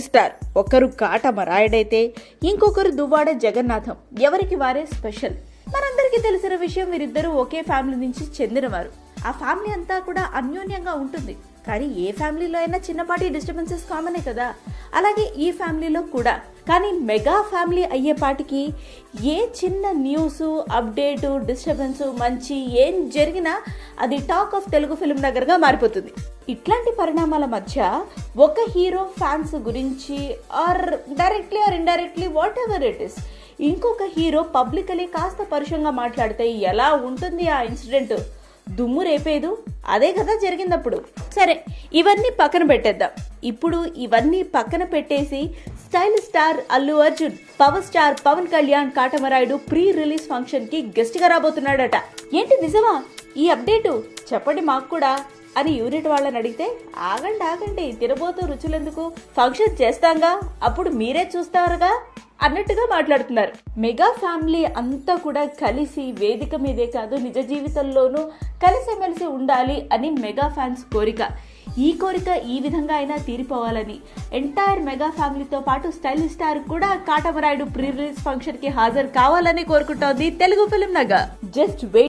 Star. ఒకరు కాటమరాయుడైతే ఇంకొకరు దువ్వాడ జగన్నాథం. ఎవరికి వారే స్పెషల్. మనందరికీ తెలిసిన విషయం, వీరిద్దరూ ఒకే ఫ్యామిలీ నుంచి చెందినవారు. ఆ ఫ్యామిలీ అంతా కూడా అన్యోన్యంగా ఉంటుంది. కానీ ఏ ఫ్యామిలీలో అయినా చిన్నపాటి డిస్టర్బెన్సెస్ కామనే కదా, అలాగే ఈ ఫ్యామిలీలో కూడా. కానీ మెగా ఫ్యామిలీ అయ్యేపాటికి ఏ చిన్న న్యూస్, అప్డేటు, డిస్టర్బెన్స్, మంచి ఏం జరిగినా అది టాక్ ఆఫ్ తెలుగు ఫిల్మ్ నగర్గా మారిపోతుంది. ఇట్లాంటి పరిణామాల మధ్య ఒక హీరో ఫ్యాన్స్ గురించి or directly or indirectly whatever it is, ఇంకొక హీరో పబ్లికలీ కాస్త పరుషంగా మాట్లాడితే ఎలా ఉంటుంది ఆ ఇన్సిడెంట్? దుమ్ము రేపేదు అదే కదా జరిగిందప్పుడు. సరే, ఇవన్నీ పక్కన పెట్టేద్దాం. ఇప్పుడు ఇవన్నీ పక్కన పెట్టేసి style star Allu Arjun, power star Pawan Kalyan Katamarayudu pre release function కి గెస్ట్ గా రాబోతున్నాడట. ఏంటి నిజమా ఈ అప్డేటు? చెప్పండి మాకు కూడా అని యూనిట్ వాళ్ళని అడిగితే, ఆగండి తినబోతూ రుచులెందుకు, ఫంక్షన్ చేస్తాంగా, అప్పుడు మీరే చూస్తారుగా అన్నట్టుగా మాట్లాడుతున్నారు. మెగా ఫ్యామిలీ అంతా కూడా కలిసి వేదిక మీదే కాదు నిజ జీవితంలోనూ కలిసిమెలిసి ఉండాలి అని మెగా ఫ్యాన్స్ కోరిక. ఈ కోరిక ఈ విధంగా అయినా తీరిపోవాలని ఎంటైర్ మెగా ఫ్యామిలీతో పాటు స్టైల్ స్టార్ కూడా కాటమరాయుడు ప్రీ రిలీజ్ ఫంక్షన్ కి హాజరు కావాలని కోరుకుంటోంది తెలుగు ఫిల్మ్ నగర్. Just wait.